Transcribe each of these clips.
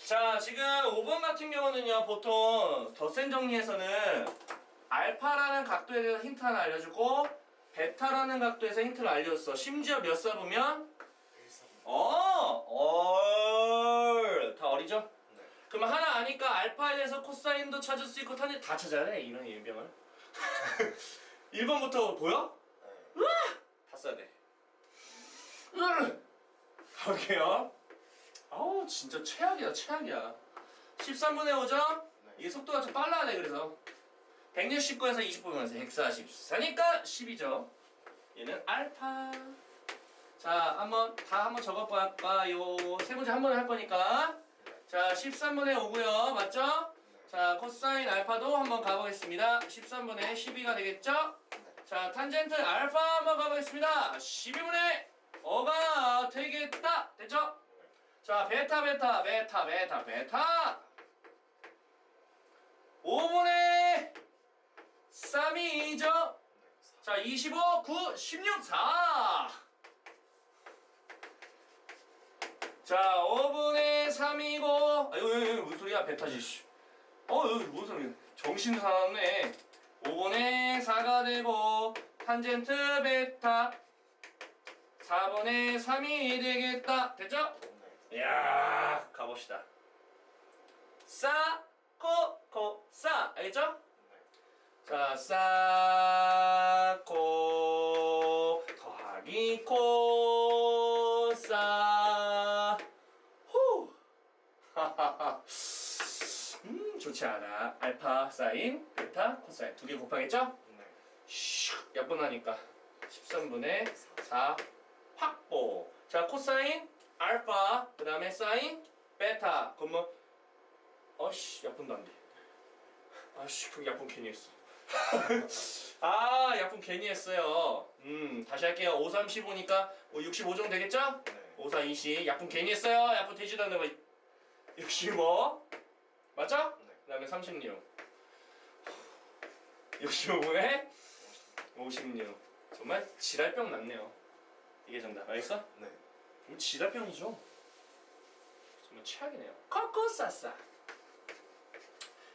자, 지금 5번 같은 경우는요, 보통 덧셈 정리에서는 알파라는 각도에 대해서 힌트 하나 알려주고 베타라는 각도에서 힌트를 알려줬어. 심지어 몇 사보면? 1사보. 다 어리죠? 네. 그러면 하나 아니까 알파에 대해서 코사인도 찾을 수 있고 탄젠트 다 찾아야 돼, 이런 일병을. 1번부터 보여? 네. 다 써야 돼. 가볼게요. 아우, 진짜 최악이야, 최악이야. 13분의 5죠? 네. 이게 속도가 좀 빨라야 돼, 그래서. 169에서 20 보면서 144니까 10이죠. 얘는 알파. 자, 한번 적어볼까요? 세 문제 한 번에 할 거니까. 자, 13분의 5고요. 맞죠? 자, 코사인 알파도 한번 가보겠습니다. 13분의 12가 되겠죠? 자, 탄젠트 알파 한번 가보겠습니다. 12분의 5가 되겠다. 됐죠? 자, 베타 5분의 3이죠? 자, 25, 9, 16, 4. 자, 5분의 3이고, 아유, 무슨 소리야, 베타지, 씨. 무슨 소리야. 정신 사납네. 5분의 4가 되고, 탄젠트 베타 4분의 3이 되겠다. 됐죠? 이야, 가봅시다. 싸, 코, 싸. 알겠죠? 자, 싸, 코, 더하기 코, 싸. 후! 하하하. 좋지 않아. 알파, 사인, 베타, 코사인. 두 개 곱하겠죠? 네. 슉! 약분하니까. 13분의 4 확보. 자, 코사인, 알파, 그 다음에 사인, 베타. 그러면, 약분도 안 돼. 그 약분 괜히 했어. 약분 괜히 했어요. 다시 할게요. 5, 3, 15니까 65 정도 되겠죠? 네. 5, 4, 20. 약분 괜히 했어요. 약분 되지도 않는 거. 65. 맞죠? 네. 그 다음에 36. 65분에 56. 정말 지랄병 났네요. 이게 정답. 알겠어? 네. 정말 지랄병이죠. 정말 최악이네요. 코코싸싸.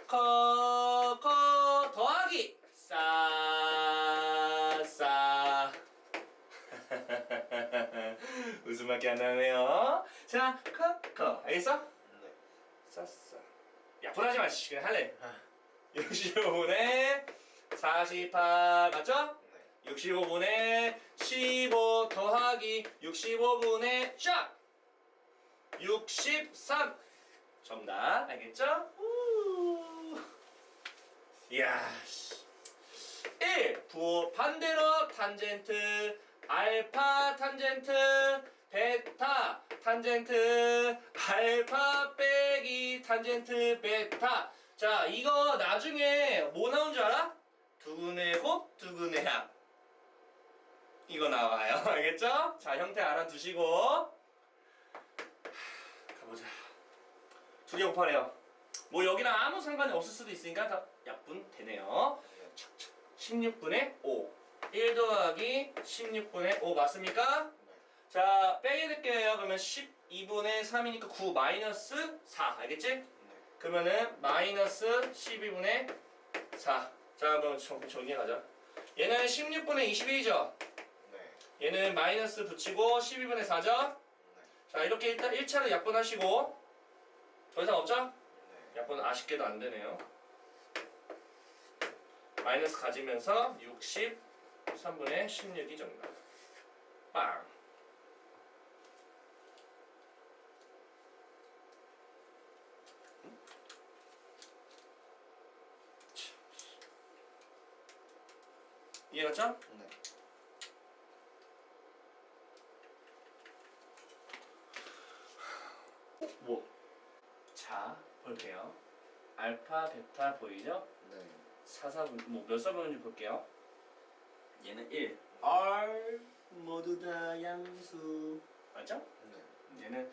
코코 더하기 싸싸. 웃음밖에 안 나네요. 자, 코코. 알겠어? 네. 싸싸. 약분하지 마. 그냥 할래. 65분의 48 맞죠? 네. 65분의 15 더하기 65분의 쫙 63 정답 알겠죠? 이야 1 반대로 탄젠트 알파 탄젠트 베타 탄젠트 알파 빼기 탄젠트 베타. 자, 이거 나중에 뭐 나온 줄 알아? 두근의 곱 두근의 합. 이거 나와요. 알겠죠? 자, 형태 알아두시고 가보자. 두 개 곱하래요. 뭐 여기랑 아무 상관이 없을 수도 있으니까 다 약분 되네요. 16분의 5. 1 더하기 16분의 5 맞습니까? 네. 자, 빼게 될게요. 그러면 12분의 3이니까 9 마이너스 4. 알겠지? 네. 그러면은 마이너스 12분의 4. 자, 한번 정리해가자. 얘는 16분의 21이죠? 네. 얘는 마이너스 붙이고 12분의 4죠? 네. 자, 이렇게 일단 1차를 약분하시고 더 이상 없죠? 네. 약분 아쉽게도 안 되네요. 마이너스 가지면서 63분의 16이 정답. 빵. 이해갔죠? 네. 뭐? 자, 볼게요. 알파, 베타 보이죠? 네. 4, 4분, 몇 사분인지 볼게요. 얘는 1. R 모두 다 양수. 맞죠? 네. 얘는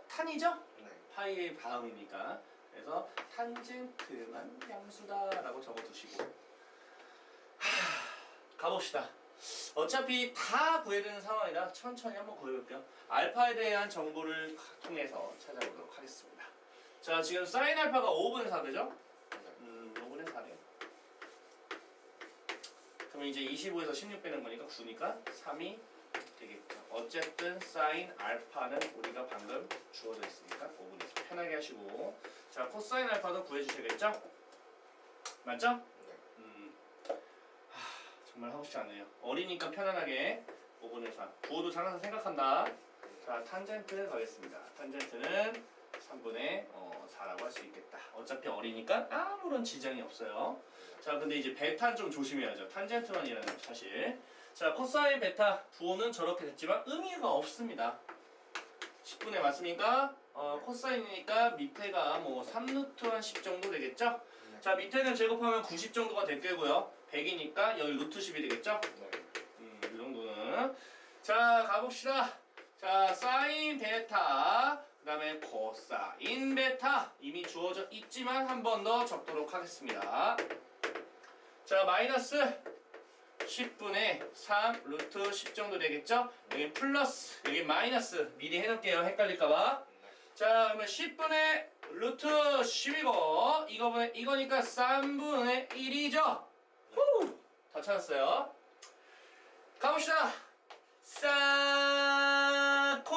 탄이죠? 네. 파이의 다음이니까. 그래서 탄젠트만 양수다라고 적어두시고. 가봅시다. 어차피 다 구해야 되는 상황이라 천천히 한번 구해볼게요. 알파에 대한 정보를 통해서 찾아보도록 하겠습니다. 자 지금 사인 알파가 5분의 4 되죠? 5분의 4네. 그럼 이제 25에서 16 빼는 거니까 9니까 3이 되겠죠. 어쨌든 사인 알파는 우리가 방금 주어져 있으니까 5분의 4 편하게 하시고, 자 코사인 알파도 구해주셔야겠죠? 맞죠? 정말 하고 싶지 않네요. 어리니까 편안하게 5분의 4. 부호도 항상 생각한다. 자 탄젠트 가겠습니다. 탄젠트는 3분의 4라고 할 수 있겠다. 어차피 어리니까 아무런 지장이 없어요. 자 근데 이제 베타는 좀 조심해야죠. 탄젠트만 일하는 사실. 자 코사인 베타 부호는 저렇게 됐지만 의미가 없습니다. 10분의 맞습니까? 코사인이니까 밑에가 뭐 3루트 한 10 정도 되겠죠? 자 밑에는 제곱하면 90 정도가 될 거고요. 100이니까 여기 루트 10이 되겠죠? 이 정도는. 자 가봅시다. 자 사인 베타 그 다음에 코사인 베타 이미 주어져 있지만 한 번 더 적도록 하겠습니다. 자 마이너스 10분의 3 루트 10 정도 되겠죠? 여기 플러스 여기 마이너스 미리 해놓을게요. 헷갈릴까봐. 자 그러면 10분의 루트 10이고 이거니까 3분의 1이죠? 후! 다 찾았어요. 가봅시다. 사코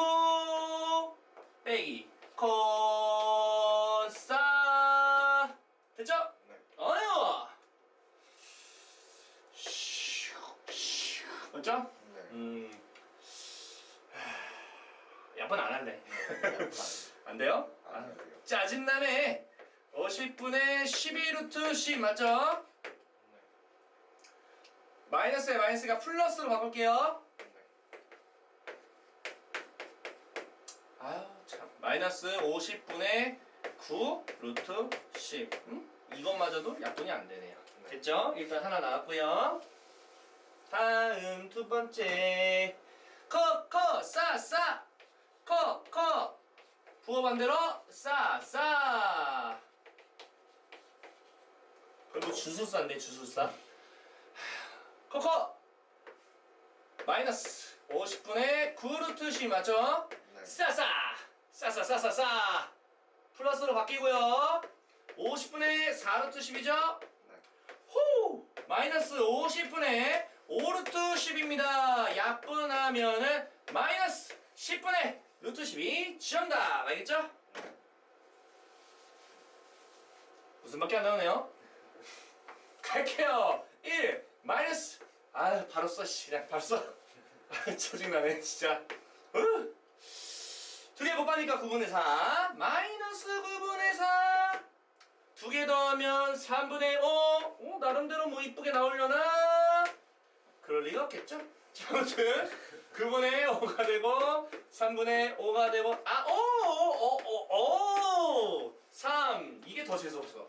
빼기 코사 됐죠? 네. 어려워. 맞죠? 네. 야분 안 할래. 네. 안 돼요? 안 돼요. 짜증나네. 50분의 12 루트 10 맞죠? 마이너스에 마이너스가 플러스로 바꿀게요. 아유 참. 마이너스 50분의 9 루트 10. 이것마저도 약분이 안 되네요. 네. 됐죠? 일단 하나 나왔고요. 다음 두 번째. 커 부호 반대로 싸. 그리고 주술사인데 주술사. 커 마이너스 50분의 9 루트 10 맞죠? 네. 싸 플러스로 바뀌고요. 50분의 4 루트 10이죠? 네. 호 마이너스 50분의 5 루트 10입니다. 약분하면은 마이너스 10분의 루트 10이 정답. 알겠죠? 무슨 밖에 안 나오네요? 갈게요. 1 마이너스 바로 써 그냥 바로 써. 짜증나네 진짜. 두 개 곱하니까 9분의 4 마이너스 9분의 4 두 개 더하면 3분의 5 나름대로 뭐 이쁘게 나오려나? 그럴 리가 없겠죠? 자, 아무튼 9분의 5가 되고 3분의 5가 되고 3 이게 더 재수없어.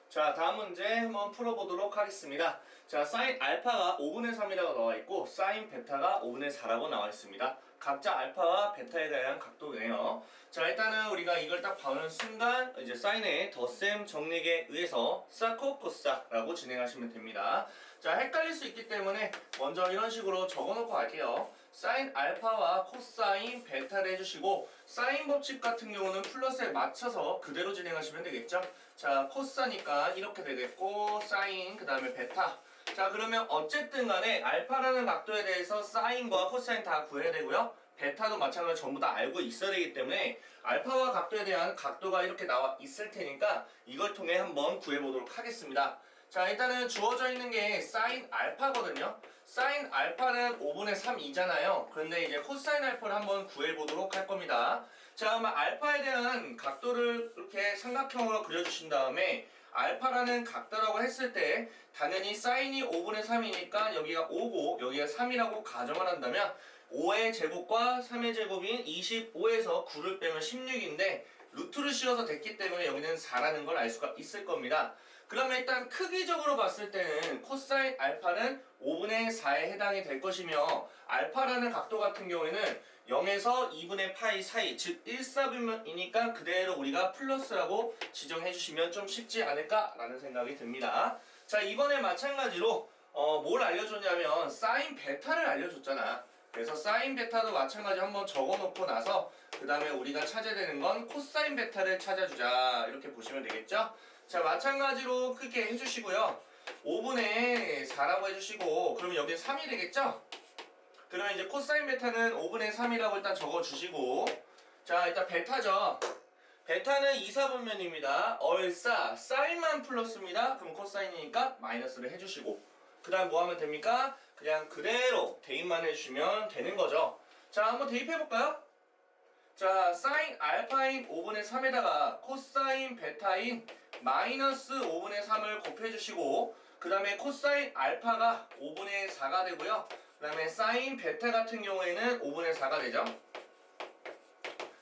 자 다음 문제 한번 풀어보도록 하겠습니다. 자 사인 알파가 5분의 3이라고 나와있고 사인 베타가 5분의 4라고 나와있습니다. 각자 알파와 베타에 대한 각도네요. 자 일단은 우리가 이걸 딱 보는 순간 이제 사인의 덧셈 정리에 의해서 사코코사라고 진행하시면 됩니다. 자 헷갈릴 수 있기 때문에 먼저 이런 식으로 적어놓고 갈게요. 사인 알파와 코사인 베타를 해주시고 사인 법칙 같은 경우는 플러스에 맞춰서 그대로 진행하시면 되겠죠. 자 코사니까 이렇게 되겠고 사인 그 다음에 베타. 자 그러면 어쨌든 간에 알파라는 각도에 대해서 사인과 코사인 다 구해야 되고요. 베타도 마찬가지로 전부 다 알고 있어야 되기 때문에 알파와 각도에 대한 각도가 이렇게 나와 있을 테니까 이걸 통해 한번 구해보도록 하겠습니다. 자 일단은 주어져 있는 게 사인 알파거든요. 사인 알파는 5분의 3이잖아요. 그런데 이제 코사인 알파를 한번 구해보도록 할 겁니다. 자 그러면 알파에 대한 각도를 이렇게 삼각형으로 그려주신 다음에 알파라는 각도라고 했을 때 당연히 사인이 5분의 3이니까 여기가 5고 여기가 3이라고 가정을 한다면 5의 제곱과 3의 제곱인 25에서 9를 빼면 16인데 루트를 씌워서 됐기 때문에 여기는 4라는 걸 알 수가 있을 겁니다. 그러면 일단 크기적으로 봤을 때는 코사인 알파는 5분의 4에 해당이 될 것이며 알파라는 각도 같은 경우에는 0에서 2분의 파이 사이 즉 1사분면이니까 그대로 우리가 플러스라고 지정해 주시면 좀 쉽지 않을까라는 생각이 듭니다. 자 이번에 마찬가지로 뭘 알려줬냐면 사인 베타를 알려줬잖아. 그래서 사인 베타도 마찬가지 한번 적어놓고 나서 그 다음에 우리가 찾아야 되는 건 코사인 베타를 찾아주자 이렇게 보시면 되겠죠? 자 마찬가지로 크게 해주시고요. 5분의 4라고 해주시고 그러면 여기는 3이 되겠죠? 그러면 이제 코사인 베타는 5분의 3이라고 일단 적어주시고 자 일단 베타죠. 베타는 2, 4분면입니다. 얼싸 사인만 플러스입니다. 그럼 코사인이니까 마이너스를 해주시고 그 다음 뭐 하면 됩니까? 그냥 그대로 대입만 해주시면 되는 거죠. 자 한번 대입해볼까요? 자 사인 알파인 5분의 3에다가 코사인 베타인 마이너스 5분의 3을 곱해주시고 그 다음에 코사인 알파가 5분의 4가 되고요. 그 다음에 사인 베타 같은 경우에는 5분의 4가 되죠.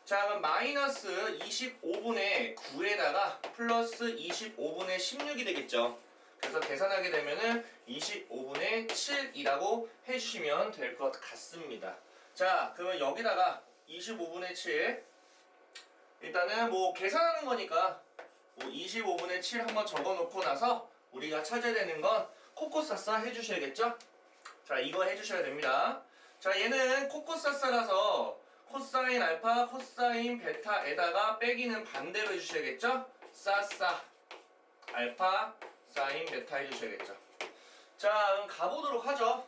자 그럼 마이너스 25분의 9에다가 플러스 25분의 16이 되겠죠. 그래서 계산하게 되면은 25분의 7이라고 해주시면 될 것 같습니다. 자 그러면 여기다가 25분의 7 일단은 뭐 계산하는 거니까 뭐 25분의 7 한번 적어놓고 나서 우리가 찾아야 되는 건 코코사사 해주셔야겠죠? 자 이거 해주셔야 됩니다. 자 얘는 코코사사라서 코사인 알파 코사인 베타에다가 빼기는 반대로 해주셔야겠죠? 사사 알파 사인 베타 해주셔야겠죠. 자 그럼 가보도록 하죠.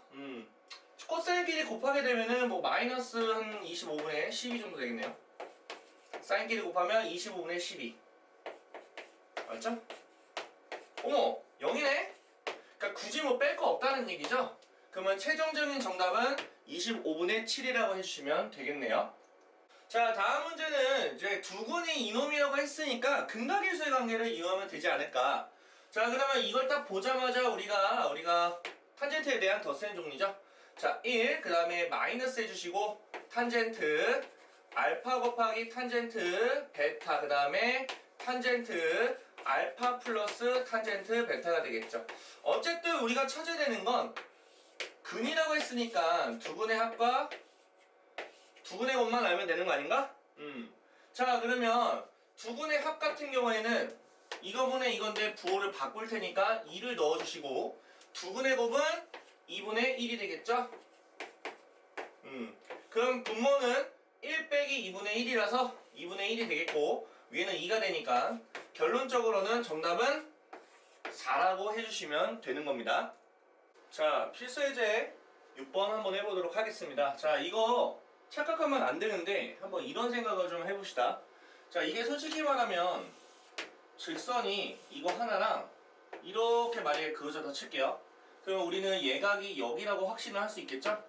코사인끼리 곱하게 되면은 뭐 마이너스 한 25분의 12 정도 되겠네요. 사인끼리 곱하면 25분의 12 맞죠? 어머 0이네? 그러니까 굳이 뭐 뺄 거 없다는 얘기죠? 그러면 최종적인 정답은 25분의 7이라고 해주시면 되겠네요. 자 다음 문제는 이제 두근이 이놈이라고 했으니까 근각일수의 관계를 이용하면 되지 않을까. 자 그러면 이걸 딱 보자마자 우리가 탄젠트에 대한 덧셈 정리죠. 자 1, 그 다음에 마이너스 해주시고 탄젠트 알파 곱하기 탄젠트 베타 그 다음에 탄젠트 알파 플러스 탄젠트 베타가 되겠죠. 어쨌든 우리가 찾아야 되는 건 근이라고 했으니까 두근의 합과 두근의 곱만 알면 되는 거 아닌가? 자 그러면 두근의 합 같은 경우에는 이거분의 이건데 부호를 바꿀 테니까 2를 넣어주시고 두근의 곱은 2분의 1이 되겠죠? 그럼 분모는 1 빼기 2분의 1이라서 2분의 1이 되겠고 위에는 2가 되니까 결론적으로는 정답은 4라고 해주시면 되는 겁니다. 자 필수예제 6번 한번 해보도록 하겠습니다. 자 이거 착각하면 안 되는데 한번 이런 생각을 좀 해봅시다. 자 이게 솔직히 말하면 직선이 이거 하나랑 이렇게 만약에 그어져서 칠게요. 그럼 우리는 예각이 여기라고 확신을 할 수 있겠죠?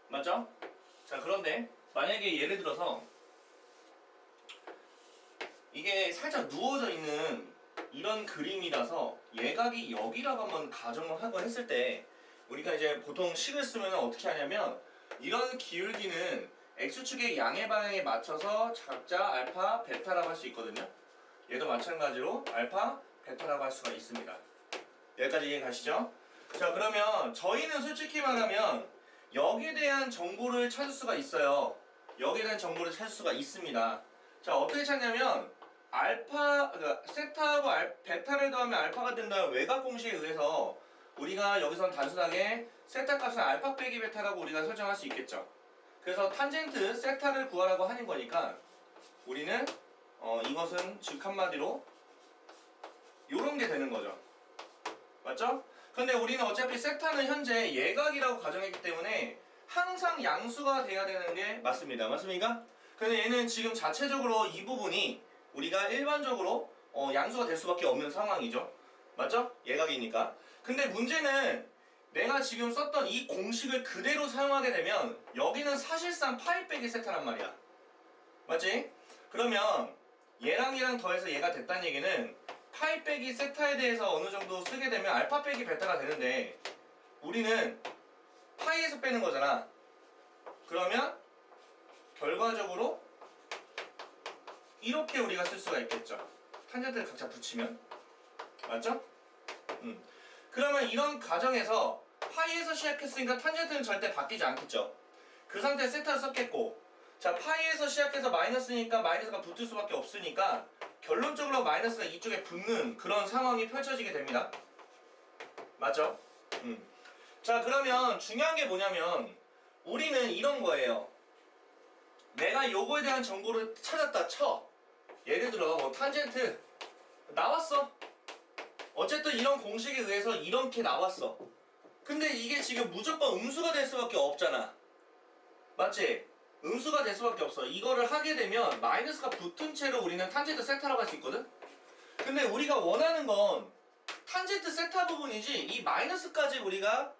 맞죠? 자 그런데 만약에 예를 들어서 이게 살짝 누워져 있는 이런 그림이라서 예각이 여기라고 한번 가정을 하고 했을 때 우리가 이제 보통 식을 쓰면 어떻게 하냐면 이런 기울기는 x축의 양의 방향에 맞춰서 각자 알파, 베타라고 할 수 있거든요. 얘도 마찬가지로 알파, 베타라고 할 수가 있습니다. 여기까지 이해 가시죠? 자 그러면 저희는 솔직히 말하면 여기에 대한 정보를 찾을 수가 있어요. 여기에 대한 정보를 찾을 수가 있습니다. 자 어떻게 찾냐면 알파, 그러니까 세타하고 베타를 더하면 알파가 된다는 외곽 공식에 의해서 우리가 여기선 단순하게 세타 값은 알파 빼기 베타라고 우리가 설정할 수 있겠죠. 그래서 탄젠트 세타를 구하라고 하는 거니까 우리는 이것은 즉 한마디로 요런 게 되는 거죠. 맞죠? 근데 우리는 어차피 세타는 현재 예각이라고 가정했기 때문에 항상 양수가 돼야 되는 게 맞습니다. 맞습니까? 근데 얘는 지금 자체적으로 이 부분이 우리가 일반적으로 양수가 될 수밖에 없는 상황이죠. 맞죠? 예각이니까. 근데 문제는 내가 지금 썼던 이 공식을 그대로 사용하게 되면 여기는 사실상 파이 빼기 세타란 말이야. 맞지? 그러면 얘랑 얘랑 더해서 얘가 됐다는 얘기는 파이 빼기 세타에 대해서 어느 정도 쓰게 되면 알파 빼기 베타가 되는데 우리는 파이에서 빼는 거잖아. 그러면 결과적으로 이렇게 우리가 쓸 수가 있겠죠. 탄젠트를 각자 붙이면. 맞죠? 그러면 이런 가정에서 파이에서 시작했으니까 탄젠트는 절대 바뀌지 않겠죠. 그 상태에 세타를 썼겠고 자 파이에서 시작해서 마이너스니까 마이너스가 붙을 수밖에 없으니까 결론적으로 마이너스가 이쪽에 붙는 그런 상황이 펼쳐지게 됩니다. 맞죠? 자 그러면 중요한 게 뭐냐면 우리는 이런 거예요. 내가 요거에 대한 정보를 찾았다 쳐. 예를 들어 뭐 탄젠트 나왔어. 어쨌든 이런 공식에 의해서 이렇게 나왔어. 근데 이게 지금 무조건 음수가 될 수밖에 없잖아. 맞지? 음수가 될 수밖에 없어. 이거를 하게 되면 마이너스가 붙은 채로 우리는 탄젠트 세타라고 할 수 있거든? 근데 우리가 원하는 건 탄젠트 세타 부분이지 이 마이너스까지 우리가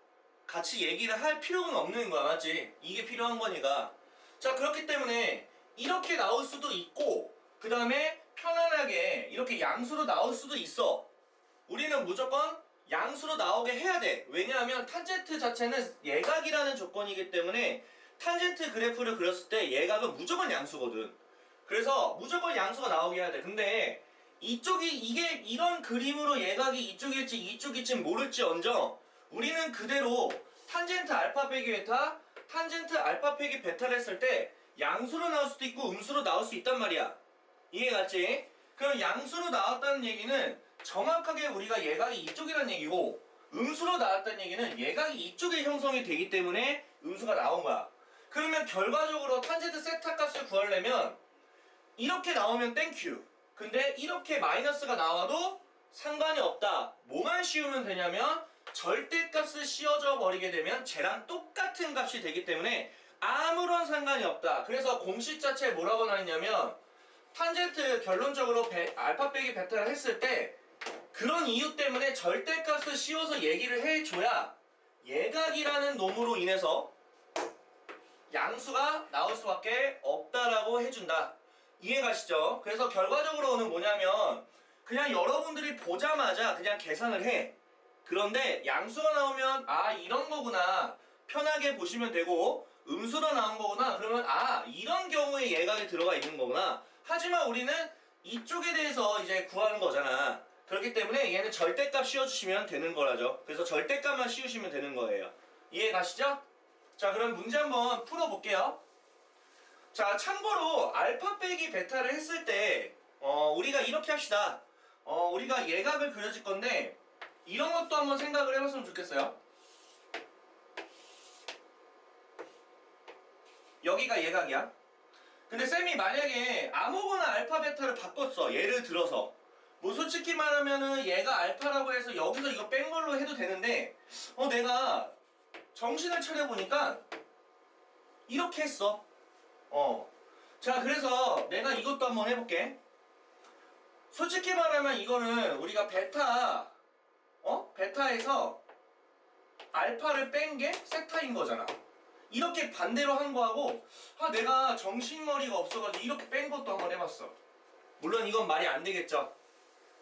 같이 얘기를 할 필요는 없는 거야. 맞지? 이게 필요한 거니까. 자, 그렇기 때문에 이렇게 나올 수도 있고 그 다음에 편안하게 이렇게 양수로 나올 수도 있어. 우리는 무조건 양수로 나오게 해야 돼. 왜냐하면 탄젠트 자체는 예각이라는 조건이기 때문에 탄젠트 그래프를 그렸을 때 예각은 무조건 양수거든. 그래서 무조건 양수가 나오게 해야 돼. 근데 이게 이런 그림으로 예각이 이쪽일지 이쪽일지 모를지언정 우리는 그대로 탄젠트 알파 빼기 베타, 탄젠트 알파 빼기 베타를 했을 때 양수로 나올 수도 있고 음수로 나올 수 있단 말이야. 이해 갔지? 그럼 양수로 나왔다는 얘기는 정확하게 우리가 예각이 이쪽이라는 얘기고 음수로 나왔다는 얘기는 예각이 이쪽에 형성이 되기 때문에 음수가 나온 거야. 그러면 결과적으로 탄젠트 세타 값을 구하려면 이렇게 나오면 땡큐. 근데 이렇게 마이너스가 나와도 상관이 없다. 뭐만 씌우면 되냐면 절대값을 씌워져 버리게 되면 쟤랑 똑같은 값이 되기 때문에 아무런 상관이 없다. 그래서 공식 자체에 뭐라고 나왔냐면 탄젠트 결론적으로 알파 빼기 베타를 했을 때 그런 이유 때문에 절대값을 씌워서 얘기를 해줘야 예각이라는 놈으로 인해서 양수가 나올 수밖에 없다라고 해준다. 이해가시죠? 그래서 결과적으로는 뭐냐면 그냥 여러분들이 보자마자 그냥 계산을 해. 그런데 양수가 나오면 아 이런 거구나 편하게 보시면 되고 음수로 나온 거구나 그러면 아 이런 경우에 예각이 들어가 있는 거구나. 하지만 우리는 이쪽에 대해서 이제 구하는 거잖아. 그렇기 때문에 얘는 절대값 씌워주시면 되는 거라죠. 그래서 절대값만 씌우시면 되는 거예요. 이해 가시죠? 자, 그럼 문제 한번 풀어볼게요. 자, 참고로 알파 빼기 베타를 했을 때 우리가 이렇게 합시다. 우리가 예각을 그려질 건데 이런 것도 한번 생각을 해봤으면 좋겠어요. 여기가 예각이야. 근데 쌤이 만약에 아무거나 알파 베타를 바꿨어. 예를 들어서 뭐 솔직히 말하면은 얘가 알파라고 해서 여기서 이거 뺀 걸로 해도 되는데 내가 정신을 차려보니까 이렇게 했어. 자, 그래서 내가 이것도 한번 해볼게. 솔직히 말하면 이거는 우리가 베타에서 알파를 뺀 게 세타인 거잖아. 이렇게 반대로 한 거하고 내가 정신머리가 없어가지고 이렇게 뺀 것도 한번 해봤어. 물론 이건 말이 안 되겠죠.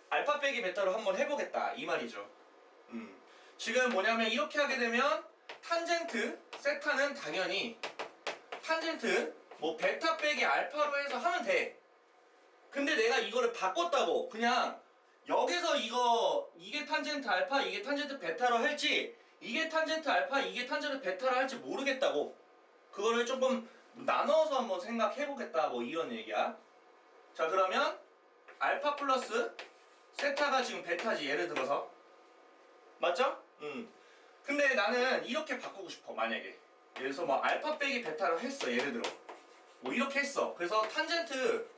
알파 빼기 베타로 한번 해보겠다 이 말이죠. 지금 뭐냐면 이렇게 하게 되면 탄젠트 세타는 당연히 탄젠트 뭐 베타 빼기 알파로 해서 하면 돼. 근데 내가 이거를 바꿨다고 그냥 여기서 이게 탄젠트 알파 이게 탄젠트 베타로 할지 이게 탄젠트 알파 이게 탄젠트 베타로 할지 모르겠다고. 그거를 조금 나눠서 한번 생각해보겠다 뭐 이런 얘기야. 자, 그러면 알파 플러스 세타가 지금 베타지 예를 들어서 맞죠? 근데 나는 이렇게 바꾸고 싶어. 만약에 예를 들어서 뭐 알파 빼기 베타로 했어. 예를 들어 뭐 이렇게 했어. 그래서 탄젠트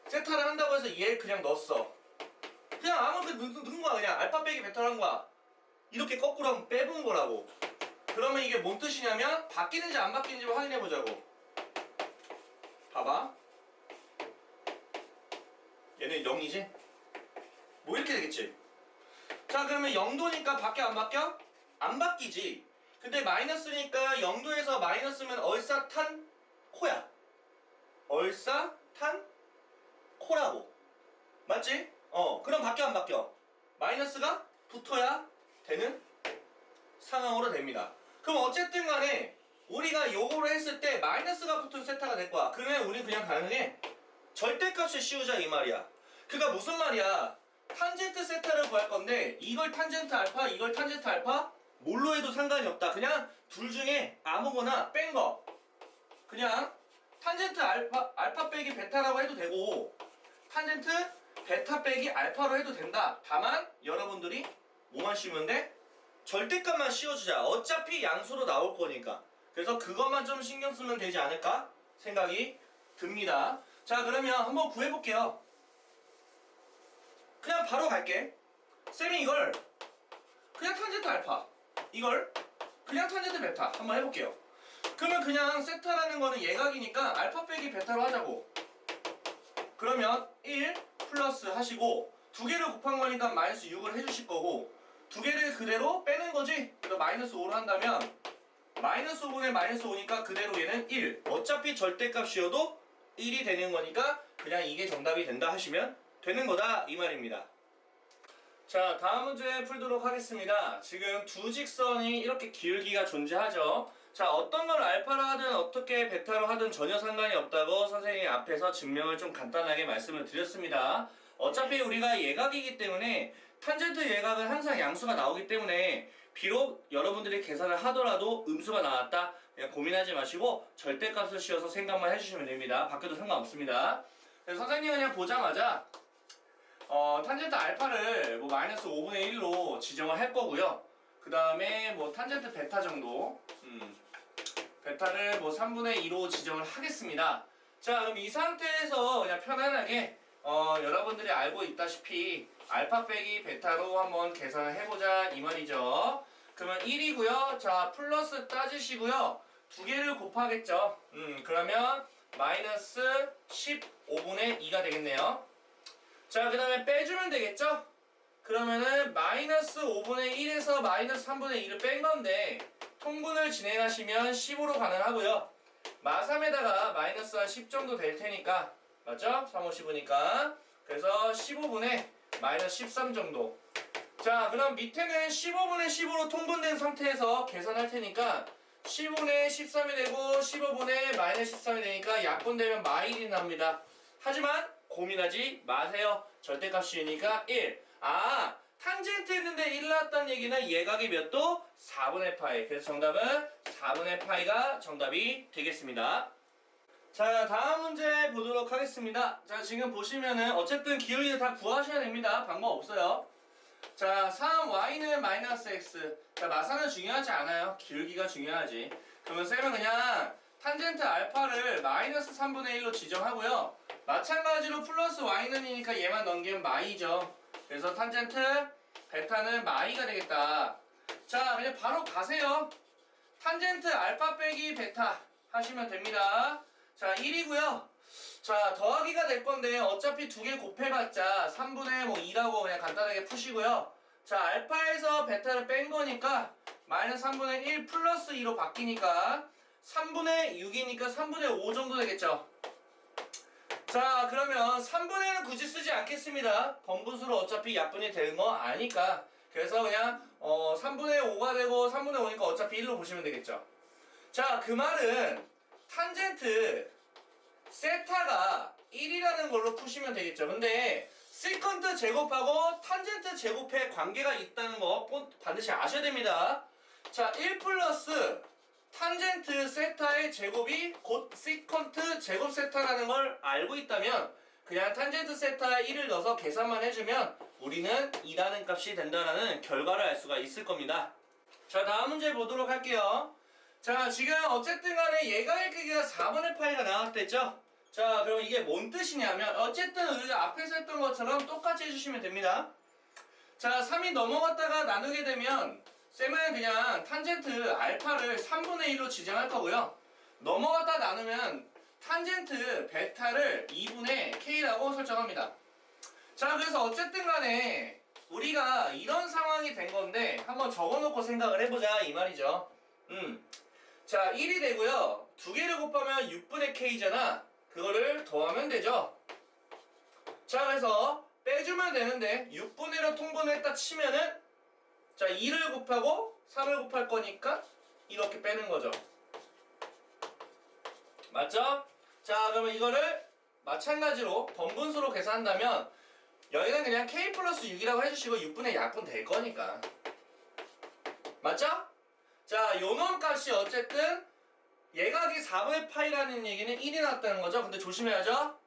세타를 한다고 해서 얘 그냥 넣었어. 그냥 아무렇게 넣은 거야. 그냥 알파 빼기 베타를 한 거야. 이렇게 거꾸로 한번 빼본 거라고. 그러면 이게 뭔 뜻이냐면 바뀌는지 안 바뀌는지 확인해 보자고. 봐봐. 얘는 0이지? 뭐 이렇게 되겠지? 자, 그러면 0도니까 밖에 안 바뀌어? 안 바뀌지. 근데 마이너스니까 0도에서 마이너스면 얼싸탄 코야. 얼싸탄 코라고. 맞지? 그럼 바뀌어 안 바뀌어? 마이너스가 붙어야 되는 상황으로 됩니다. 그럼 어쨌든 간에 우리가 요거를 했을 때 마이너스가 붙은 세타가 될 거야. 그러면 우리는 그냥 가능해 절대값을 씌우자 이 말이야. 그니까 무슨 말이야? 탄젠트 세타를 구할 건데 이걸 탄젠트 알파 이걸 탄젠트 알파 뭘로 해도 상관이 없다. 그냥 둘 중에 아무거나 뺀 거 그냥 탄젠트 알파 빼기 베타라고 해도 되고 탄젠트 베타 빼기 알파로 해도 된다. 다만 여러분들이 뭐만 씌우면 돼? 절대값만 씌워주자. 어차피 양수로 나올 거니까. 그래서 그것만 좀 신경 쓰면 되지 않을까 생각이 듭니다. 자, 그러면 한번 구해볼게요. 그냥 바로 갈게. 쌤이 이걸 그냥 탄젠트 알파, 이걸 그냥 탄젠트 베타 한번 해볼게요. 그러면 그냥 세타라는 거는 예각이니까 알파 빼기 베타로 하자고. 그러면 1 플러스 하시고 두 개를 곱한 거니까 마이너스 6을 해주실 거고 두 개를 그대로 빼는 거지. 그래서 마이너스 5로 한다면 마이너스 5분의 마이너스 5니까 그대로 얘는 1. 어차피 절대값이어도 1이 되는 거니까 그냥 이게 정답이 된다 하시면 되는 거다 이 말입니다. 자, 다음 문제 풀도록 하겠습니다. 지금 두 직선이 이렇게 기울기가 존재하죠. 자, 어떤 걸 알파로 하든 어떻게 베타로 하든 전혀 상관이 없다고 선생님이 앞에서 증명을 좀 간단하게 말씀을 드렸습니다. 어차피 우리가 예각이기 때문에 탄젠트 예각은 항상 양수가 나오기 때문에 비록 여러분들이 계산을 하더라도 음수가 나왔다 그냥 고민하지 마시고 절대값을 씌워서 생각만 해주시면 됩니다. 바뀌어도 상관없습니다. 그래서 선생님이 그냥 보자마자 탄젠트 알파를 뭐 마이너스 5분의 1로 지정을 할 거고요. 그 다음에 뭐 탄젠트 베타 정도 베타를 뭐 3분의 2로 지정을 하겠습니다. 자, 그럼 이 상태에서 그냥 편안하게 여러분들이 알고 있다시피 알파 빼기 베타로 한번 계산을 해보자 이 말이죠. 그러면 1이고요. 자, 플러스 따지시고요. 두 개를 곱하겠죠. 그러면 마이너스 15분의 2가 되겠네요. 자, 그 다음에 빼주면 되겠죠? 그러면은 마이너스 5분의 1에서 마이너스 3분의 2를 뺀 건데 통분을 진행하시면 10으로 가능하고요. 마3에다가 마이너스 한 10 정도 될 테니까 맞죠? 3, 5, 15니까 그래서 15분의 마이너스 13 정도. 자, 그럼 밑에는 15분의 10으로 통분된 상태에서 계산할 테니까 10분의 13이 되고 15분의 마이너스 13이 되니까 약분되면 마1이 납니다. 하지만 고민하지 마세요. 절대값이니까 1. 아, 탄젠트 했는데 1 나왔다는 얘기는 예각이 몇 도? 4분의 파이. 그래서 정답은 4분의 파이가 정답이 되겠습니다. 자, 다음 문제 보도록 하겠습니다. 자, 지금 보시면은 어쨌든 기울기를 다 구하셔야 됩니다. 방법 없어요. 자, 3y는 마이너스 x. 자, 마사는 중요하지 않아요. 기울기가 중요하지. 그러면 쌤은 그냥 탄젠트 알파를 마이너스 3분의 1로 지정하고요. 마찬가지로 플러스 y는이니까 얘만 넘기면 마이죠. 그래서 탄젠트 베타는 마이가 되겠다. 자, 그냥 바로 가세요. 탄젠트 알파 빼기 베타 하시면 됩니다. 자, 1이고요. 자, 더하기가 될 건데 어차피 두 개 곱해봤자 3분의 뭐 2라고 그냥 간단하게 푸시고요. 자, 알파에서 베타를 뺀 거니까 마이너스 3분의 1 플러스 2로 바뀌니까 3분의 6이니까 3분의 5 정도 되겠죠. 자, 그러면 3분의 1은 굳이 쓰지 않겠습니다. 번분수로 어차피 약분이 되는 거 아니까. 그래서 그냥 3분의 5가 되고 3분의 5니까 어차피 1로 보시면 되겠죠. 자, 그 말은 탄젠트 세타가 1이라는 걸로 푸시면 되겠죠. 근데 시컨트 제곱하고 탄젠트 제곱의 관계가 있다는 거 반드시 아셔야 됩니다. 자, 1 플러스 탄젠트 세타의 제곱이 곧 시컨트 제곱 세타라는 걸 알고 있다면 그냥 탄젠트 세타에 1을 넣어서 계산만 해주면 우리는 2라는 값이 된다는 결과를 알 수가 있을 겁니다. 자, 다음 문제 보도록 할게요. 자, 지금 어쨌든 간에 예각의 크기가 4분의 파이가 나왔댔죠? 자, 그럼 이게 뭔 뜻이냐면 어쨌든 우리가 앞에서 했던 것처럼 똑같이 해주시면 됩니다. 자, 3이 넘어갔다가 나누게 되면 쌤은 그냥 탄젠트 알파를 3분의 1로 지정할 거고요. 넘어갔다 나누면 탄젠트 베타를 2분의 k라고 설정합니다. 자, 그래서 어쨌든 간에 우리가 이런 상황이 된 건데 한번 적어놓고 생각을 해보자 이 말이죠. 자, 1이 되고요. 두 개를 곱하면 6분의 k잖아. 그거를 더하면 되죠. 자, 그래서 빼주면 되는데 6분의 1로 통분했다 치면은 자, 2를 곱하고 3을 곱할 거니까 이렇게 빼는 거죠. 맞죠? 자, 그러면 이거를 마찬가지로 번분수로 계산한다면 여기는 그냥 k 플러스 6이라고 해주시고 6분의 약분 될 거니까. 맞죠? 자, 요놈 값이 어쨌든 예각이 4분의 파이라는 얘기는 1이 나왔다는 거죠. 근데 조심해야죠.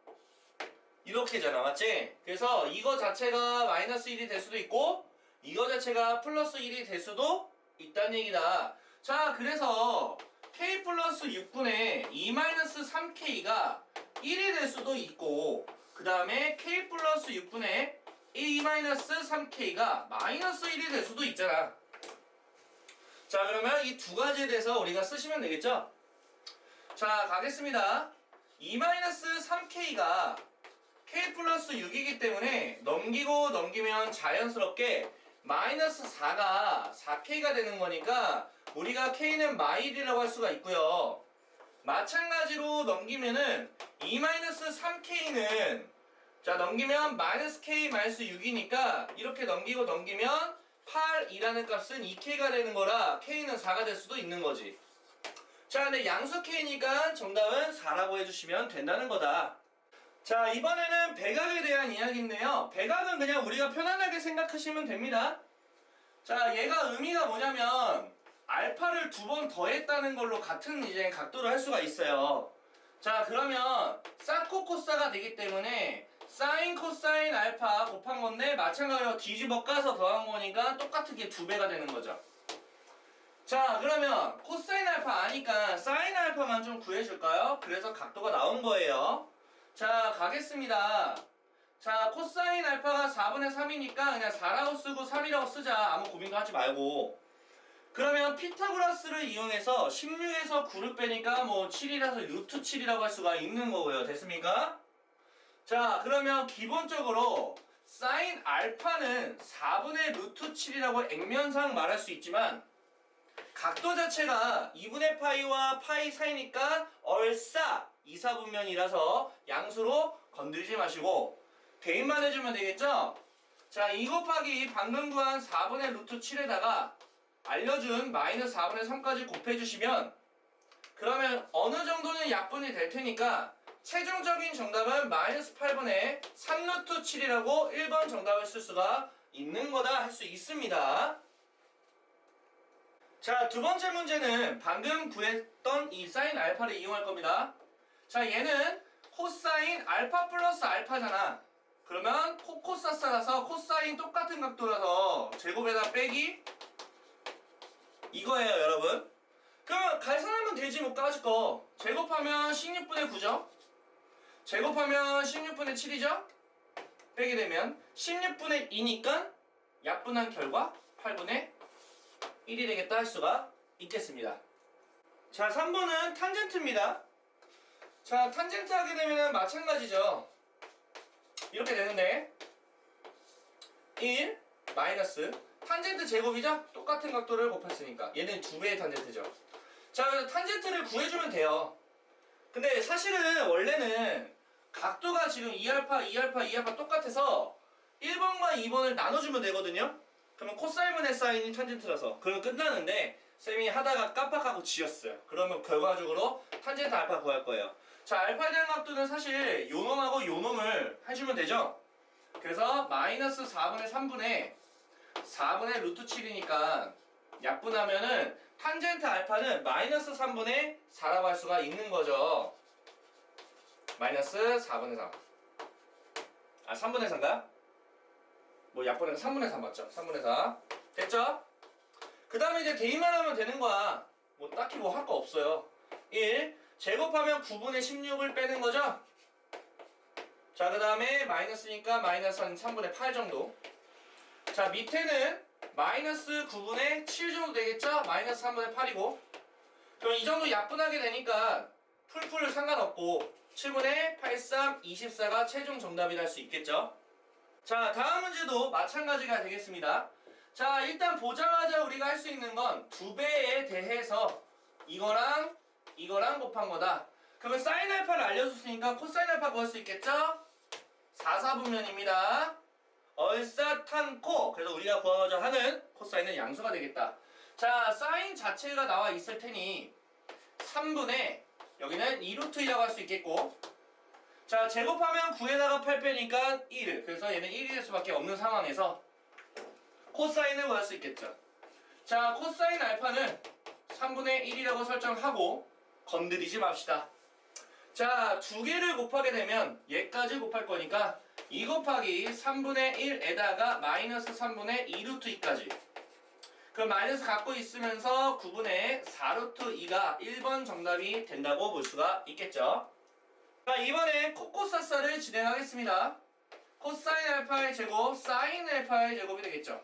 이렇게잖아. 맞지? 그래서 이거 자체가 마이너스 1이 될 수도 있고 이거 자체가 플러스 1이 될 수도 있다는 얘기다. 자, 그래서 k 플러스 6분의 2-3k가 1이 될 수도 있고, 그 다음에 k 플러스 6분의 2-3k가 마이너스 1이 될 수도 있잖아. 자, 그러면 이 두 가지에 대해서 우리가 쓰시면 되겠죠? 자, 가겠습니다. 2-3k가 k 플러스 6이기 때문에 넘기고 넘기면 자연스럽게 마이너스 4가 4k가 되는 거니까 우리가 k는 마일이라고 할 수가 있고요. 마찬가지로 넘기면은 2-3k는 자, 넘기면 마이너스 k 마이너스 6이니까 이렇게 넘기고 넘기면 8이라는 값은 2k가 되는 거라 k는 4가 될 수도 있는 거지. 자, 근데 양수 k니까 정답은 4라고 해주시면 된다는 거다. 자, 이번에는 백악에 대한 이야기인데요. 백악은 그냥 우리가 편안하게 생각하시면 됩니다. 자, 얘가 의미가 뭐냐면 알파를 2번 더했다는 걸로 같은 이제 각도를 할 수가 있어요. 자, 그러면 사코코사가 되기 때문에 사인 코사인 알파 곱한 건데 마찬가지로 뒤집어 까서 더한 거니까 똑같은 게 2배가 되는 거죠. 자, 그러면 코사인 알파 아니까 사인 알파만 좀 구해줄까요? 그래서 각도가 나온 거예요. 자, 가겠습니다. 자, 코사인 알파가 4분의 3이니까 그냥 4라고 쓰고 3이라고 쓰자. 아무 고민도 하지 말고. 그러면 피타고라스를 이용해서 16에서 9를 빼니까 뭐 7이라서 루트 7이라고 할 수가 있는 거고요. 됐습니까? 자, 그러면 기본적으로 사인 알파는 4분의 루트 7이라고 액면상 말할 수 있지만 각도 자체가 2분의 파이와 파이 사이니까 얼싸 2사분면이라서 양수로 건드리지 마시고 대입만 해주면 되겠죠? 자, 2 곱하기 방금 구한 4분의 루트 7에다가 알려준 마이너스 4분의 3까지 곱해주시면 그러면 어느 정도는 약분이 될 테니까 최종적인 정답은 마이너스 8분의 3루트 7이라고 1번 정답을 쓸 수가 있는 거다 할 수 있습니다. 자, 두 번째 문제는 방금 구했던 이 사인 알파를 이용할 겁니다. 자, 얘는 코사인 알파 플러스 알파잖아. 그러면 코코사사라서 코사인 똑같은 각도라서 제곱에다 빼기 이거예요, 여러분. 그러면 계산하면 되지 뭐 까짓 거. 제곱하면 16분의 9죠. 제곱하면 16분의 7이죠. 빼게 되면 16분의 2니까 약분한 결과 8분의 1이 되겠다 할 수가 있겠습니다. 자, 3번은 탄젠트입니다. 자, 탄젠트 하게 되면 마찬가지죠. 이렇게 되는데 1 마이너스 탄젠트 제곱이죠? 똑같은 각도를 곱했으니까 얘는 2배의 탄젠트죠. 자, 그래서 탄젠트를 구해주면 돼요. 근데 사실은 원래는 각도가 지금 2알파, 2알파, 2알파 똑같아서 1번과 2번을 나눠주면 되거든요. 그러면 코사인분의 사인이 탄젠트라서 그러면 끝나는데 쌤이 하다가 깜빡하고 지었어요. 그러면 결과적으로 탄젠트 알파 구할 거예요. 자, 알파에 대한 각도는 사실 요놈하고 요놈을 해주면 되죠. 그래서 마이너스 4분의 3분의 4분의 루트 7이니까 약분하면은 탄젠트 알파는 마이너스 3분의 4라고 할 수가 있는 거죠. 마이너스 4분의 3. 아, 3분의 4인가? 뭐 약분해서 3분의 3 맞죠? 3분의 4. 됐죠? 그 다음에 이제 대입만 하면 되는 거야. 뭐 딱히 뭐 할 거 없어요. 1. 제곱하면 9분의 16을 빼는 거죠? 자, 그 다음에 마이너스니까 마이너스 한 3분의 8 정도. 자, 밑에는 마이너스 9분의 7 정도 되겠죠? 마이너스 3분의 8이고. 그럼 이 정도 약분하게 되니까 풀풀 상관없고 7분의 8, 3, 24가 최종 정답이라 할 수 있겠죠? 자, 다음 문제도 마찬가지가 되겠습니다. 자, 일단 보자마자 우리가 할 수 있는 건 2배에 대해서 이거랑 곱한 거다. 그러면 사인 알파를 알려줬으니까 코사인 알파 구할 수 있겠죠? 4사분면입니다. 얼싸탄코. 그래서 우리가 구하고자 하는 코사인은 양수가 되겠다. 자, 사인 자체가 나와 있을 테니 3분의 여기는 2루트이라고 할 수 있겠고, 자, 제곱하면 9에다가 8 빼니까 1. 그래서 얘는 1이 될 수밖에 없는 상황에서 코사인을 구할 수 있겠죠. 자, 코사인 알파는 3분의 1이라고 설정하고 건드리지 맙시다. 자, 두 개를 곱하게 되면 얘까지 곱할 거니까 2 곱하기 3분의 1에다가 마이너스 3분의 2루트 2까지. 그 마이너스 갖고 있으면서 9분의 4루트 2가 1번 정답이 된다고 볼 수가 있겠죠. 자, 이번에 코코사사를 진행하겠습니다. 코사인 알파의 제곱, 사인 알파의 제곱이 되겠죠.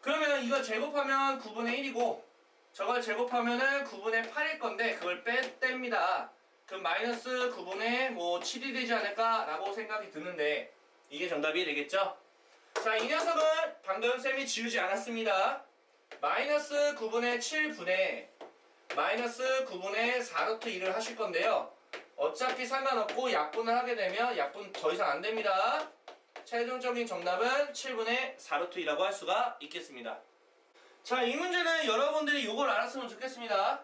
그러면 이거 제곱하면 9분의 1이고 저걸 제곱하면은 9분의 8일 건데 그걸 뺄 그럼 마이너스 9분의 7이 되지 않을까 라고 생각이 드는데 이게 정답이 되겠죠. 자, 이 녀석은 방금 쌤이 지우지 않았습니다. 마이너스 9분의 7분의 마이너스 9분의 4루트 2를 하실 건데요. 어차피 상관없고 약분을 하게 되면 약분 더 이상 안 됩니다. 최종적인 정답은 7분의 4루트 2라고 할 수가 있겠습니다. 자, 이 문제는 여러분들이 이걸 알았으면 좋겠습니다.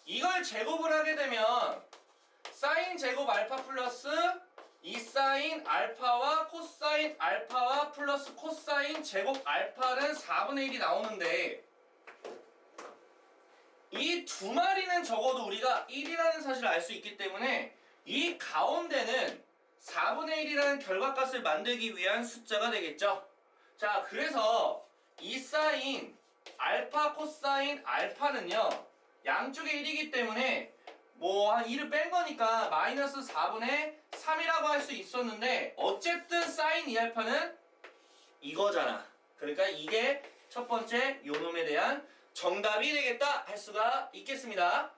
이걸 제곱을 하게 되면 사인 제곱 알파 플러스 이 사인 알파와 코사인 알파와 플러스 코사인 제곱 알파는 4분의 1이 나오는데 이 두 마리는 적어도 우리가 1이라는 사실을 알 수 있기 때문에 이 가운데는 4분의 1이라는 결과값을 만들기 위한 숫자가 되겠죠. 자, 그래서 이 사인 알파 코사인 알파는요 양쪽에 1이기 때문에 한 2를 뺀 거니까 마이너스 4분의 3이라고 할 수 있었는데 어쨌든 사인 2알파는 이거잖아. 그러니까 이게 첫 번째 요놈에 대한 정답이 되겠다 할 수가 있겠습니다.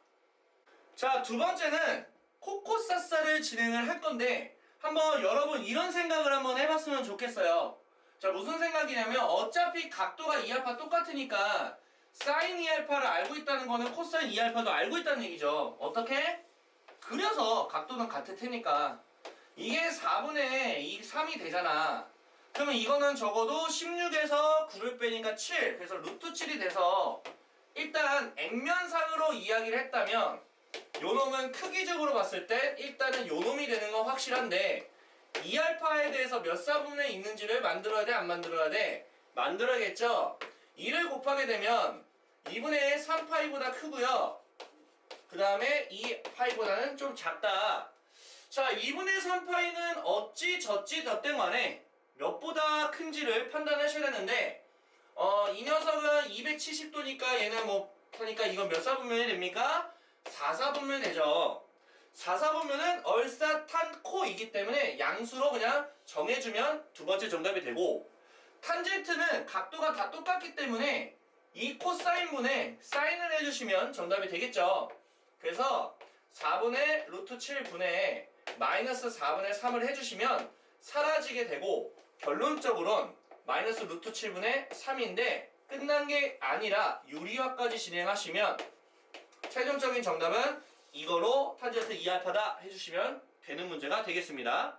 자, 두 번째는 코코사사를 진행을 할 건데 한번 여러분 이런 생각을 한번 해봤으면 좋겠어요. 자, 무슨 생각이냐면 어차피 각도가 2알파 똑같으니까 사인 2알파를 알고 있다는 거는 코사인 2알파도 알고 있다는 얘기죠. 어떻게? 그려서 각도는 같을 테니까 이게 4분의 3이 되잖아. 그러면 이거는 적어도 16에서 9를 빼니까 7, 그래서 루트 7이 돼서 일단 액면상으로 이야기를 했다면 요놈은 크기적으로 봤을 때 일단은 요놈이 되는 건 확실한데 2알파에 대해서 몇 사분의 있는지를 만들어야 돼, 안 만들어야 돼? 만들어야겠죠? 2를 곱하게 되면 2분의 3파이보다 크고요. 그 다음에 2파이보다는 좀 작다. 자, 2분의 3파이는 어찌 저찌 덧된 간에 몇보다 큰지를 판단하셔야 되는데 이 녀석은 270도니까 얘는 그러니까 이건 몇 사분면이 됩니까? 4사분면이 되죠. 4사분면은 얼사탄코이기 때문에 양수로 그냥 정해주면 두 번째 정답이 되고 탄젠트는 각도가 다 똑같기 때문에 이 코사인분에 사인을 해주시면 정답이 되겠죠. 그래서 4분의 루트 7분의 마이너스 4분의 3을 해주시면 사라지게 되고 결론적으로는 마이너스 루트 7분의 3인데 끝난 게 아니라 유리화까지 진행하시면 최종적인 정답은 이거로 탄젠트 2알파다 해주시면 되는 문제가 되겠습니다.